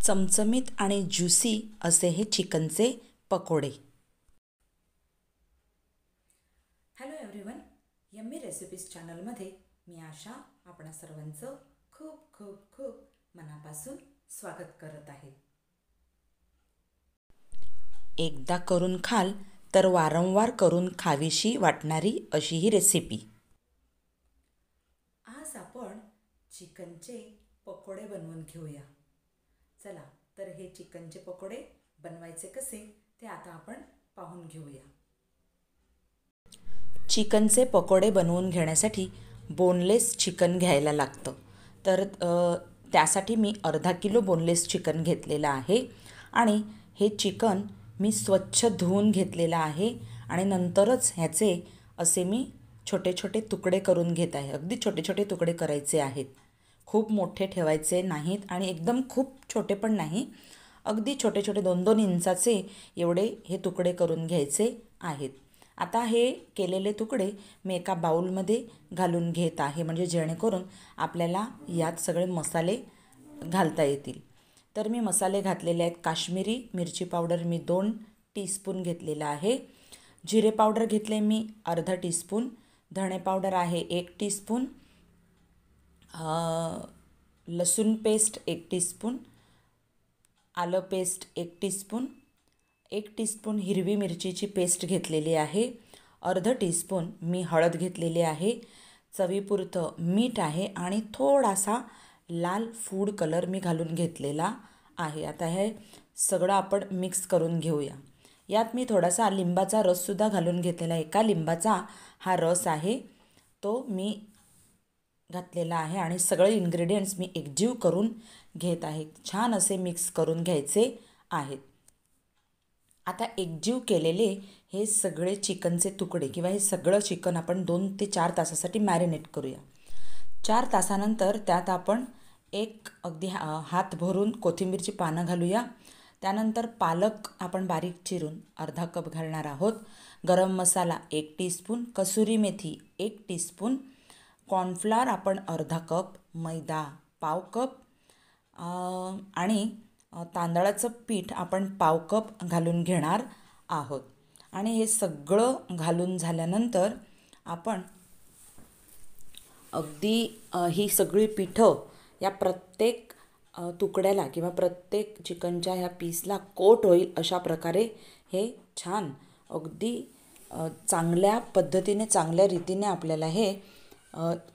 चमचमीत आणि ज्युसी असे हे चिकनचे पकोडे। हॅलो एव्हरीवन, यम्मी रेसिपीज चॅनलमध्ये मी आशा आपणा सर्वांचं खूप खूप खूप मनापासून स्वागत करत आहे। एकदा करून खाल तर वारंवार करून खावीशी वाटणारी अशी ही रेसिपी। आज आपण चिकनचे पकोडे बनवून घेऊया। चला तर हे चिकनचे पकोडे बनवायचे कसे ते आता आपण पाहून घेऊया। चिकनचे पकोडे बनवून घेण्यासाठी बोनलेस चिकन घ्यायला लागतं। तर त्यासाठी मी अर्धा किलो बोनलेस चिकन घेतलेलं आहे आणि हे चिकन मी स्वच्छ धुवून घेतलेलं आहे आणि नंतरच ह्याचे असे मी छोटे छोटे तुकडे करून घेत आहे। अगदी छोटे छोटे तुकडे करायचे आहेत, खूप मोठे ठेवायचे नाहीत आणि एकदम खूप छोटे पण नाही, अगदी छोटे छोटे 2-2 इंचाचे एवढे हे तुकडे करून घ्यायचे आहेत। आता हे केलेले तुकडे मी एका बाउलमध्ये घालून घेत आहे, म्हणजे जेणेकरून आपल्याला यात सगळे मसाले घालता येतील। तर मी मसाले घातलेले आहेत। काश्मीरी मिरची पावडर मी 2 टीस्पून घेतलेला आहे, जिरे पावडर घेतले मी अर्धा टीस्पून, धणे पावडर आहे 1 टीस्पून, लसूण पेस्ट 1 टीस्पून, आलं पेस्ट 1 टीस्पून, 1 टीस्पून हिरवी मिरचीची पेस्ट घेतलेली आहे, अर्धा टीस्पून मी हळद घेतलेली आहे, चवीपुरतं मीठ आहे आणि थोडासा लाल फूड कलर मी घालून घेतलेला आहे। आता हे सगळं आपण मिक्स करून घेऊया। यात मी थोडासा लिंबाचा रससुद्धा घालून घेतलेला आहे। एका लिंबाचा हा रस आहे तो मी घातलेला आहे आणि सगळे इन्ग्रेडियंट्स मी एकजीव करून घेत आहे। छान असे मिक्स करून घ्यायचे आहेत। आता एकजीव केलेले हे सगळे चिकनचे तुकडे किंवा हे सगळं चिकन आपण 2 ते 4 तासासाठी मॅरिनेट करूया। 4 तासानंतर त्यात आपण एक अगदी हात भरून कोथिंबीरची पानं घालूया। त्यानंतर पालक आपण बारीक चिरून अर्धा कप घालणार आहोत, गरम मसाला 1 teaspoon, kasuri methi 1 teaspoon, cornflower आपण अर्धा कप, मैदा पाव कप आणि तांदळाचं पीठ आपण पाव कप घालून घेणार आहोत। आणि हे सगळं घालून झाल्यानंतर आपण अगदी ही सगळी पिठं या प्रत्येक तुकड्याला किंवा प्रत्येक चिकनच्या ह्या पीसला कोट होईल अशा प्रकारे हे छान अगदी चांगल्या पद्धतीने चांगल्या रीतीने आपल्याला हे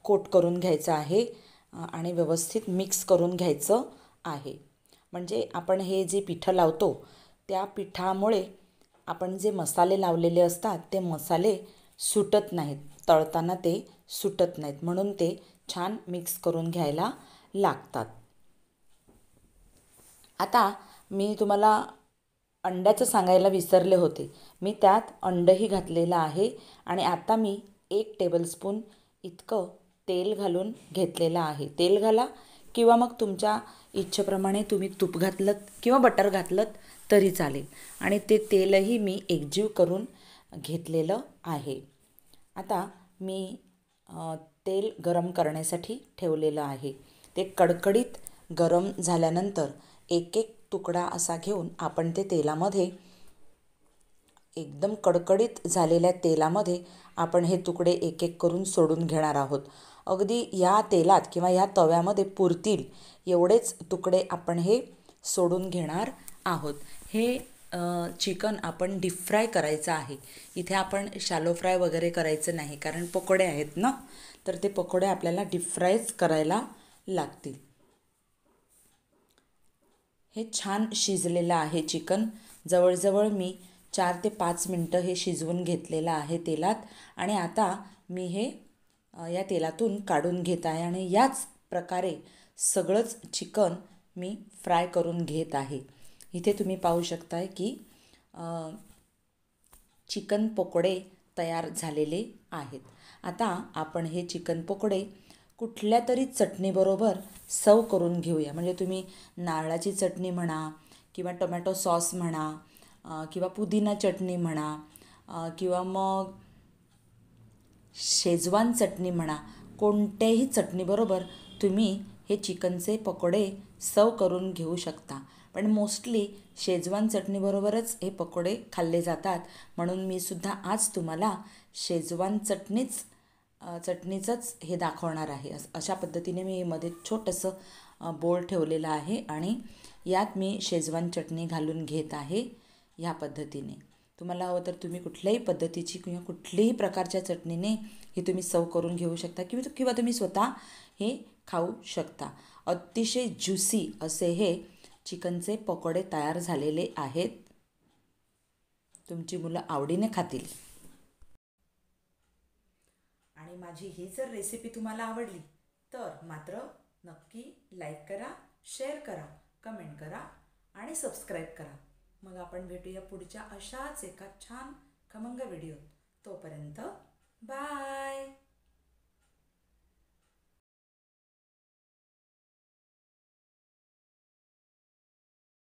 कोट करून घ्यायचं आहे आणि व्यवस्थित मिक्स करून घ्यायचं आहे। म्हणजे आपण हे जे पिठं लावतो त्या पिठामुळे आपण जे मसाले लावलेले असतात ते मसाले सुटत नाहीत, तळताना ते सुटत नाहीत, म्हणून ते छान मिक्स करून घ्यायला लागतात। आता मी तुम्हाला अंड्याचं सांगायला विसरले होते, मी त्यात अंडही घातलेलं आहे आणि आता मी 1 टेबलस्पून इतकं तेल घालून घेतलेलं आहे। तेल घाला किंवा मग तुमच्या इच्छेप्रमाणे तुम्ही तूप घातलं किंवा बटर घातलं तरी चालेल आणि ते तेलही मी एकजीव करून घेतलेलं आहे। आता मी तेल गरम करण्यासाठी ठेवलेलं आहे। ते कडकडीत गरम झाल्यानंतर एक एक तुकडा असा घेऊन आपण ते तेलामध्ये एकदम कडकडीत झालेल्या तेलामध्ये आपण हे तुकडे एक एक करून सोडून घेणार आहोत। अगदी या तेलात किंवा या तव्यामध्ये पुरतील एवढेच तुकडे आपण हे सोडून घेणार आहोत। हे चिकन आपण डीप फ्राय करायचं आहे। इथे आपण शॅलो फ्राय वगैरे करायचं नाही, कारण पकोडे आहेत ना, तर ते पकोडे आपल्याला डीप फ्रायच करायला लागतील। हे छान शिजलेलं आहे चिकन, जवळजवळ मी 4 ते 5 मिनटं हे शिजवून घेतलेलं आहे तेलात आणि आता मी हे या तेलातून काढून घेत आहे आणि याच प्रकारे सगळंच चिकन मी फ्राय करून घेत आहे। इथे तुम्ही पाहू शकताय की चिकन पकोडे तयार झालेले आहेत। आता आपण हे चिकन पकोडे कुठल्या तरी चटणीबरोबर सर्व करून घेऊया। म्हणजे तुम्ही नारळाची चटणी म्हणा किंवा टोमॅटो सॉस म्हणा किंवा पुदिना चटणी म्हणा किंवा मग शेजवान चटणी म्हणा, कोणत्याही चटणीबरोबर तुम्ही हे चिकनचे पकोडे सर्व करून घेऊ शकता. पण मोस्टली शेजवान चटणीबरोबरच हे पकोडे खाल्ले जातात, म्हणून मी सुद्धा आज तुम्हाला शेजवान चटणीचंच हे दाखवणार आहे. अशा पद्धतीने मी मध्ये छोटंसं बोल ठेवलेलं आहे आणि यात मी शेजवान चटणी घालून घेत आहे. ह्या पद्धतीने तुम्हाला हवं तर तुम्ही कुठल्याही पद्धतीची किंवा कुठल्याही प्रकारच्या चटणीने हे तुम्ही सर्व करून घेऊ शकता किंवा तुम्ही स्वतः हे खाऊ शकता. अतिशय ज्युसी असे हे चिकनचे पकोडे तयार झालेले आहेत. तुमची मुलं आवडीने खातील. आणि माझी ही जर रेसिपी तुम्हाला आवडली तर मात्र नक्की लाईक करा, शेअर करा, कमेंट करा आणि सबस्क्राईब करा. मग आपण भेटूया पुढच्या अशाच एका छान खमंग व्हिडिओत. तोपर्यंत बाय.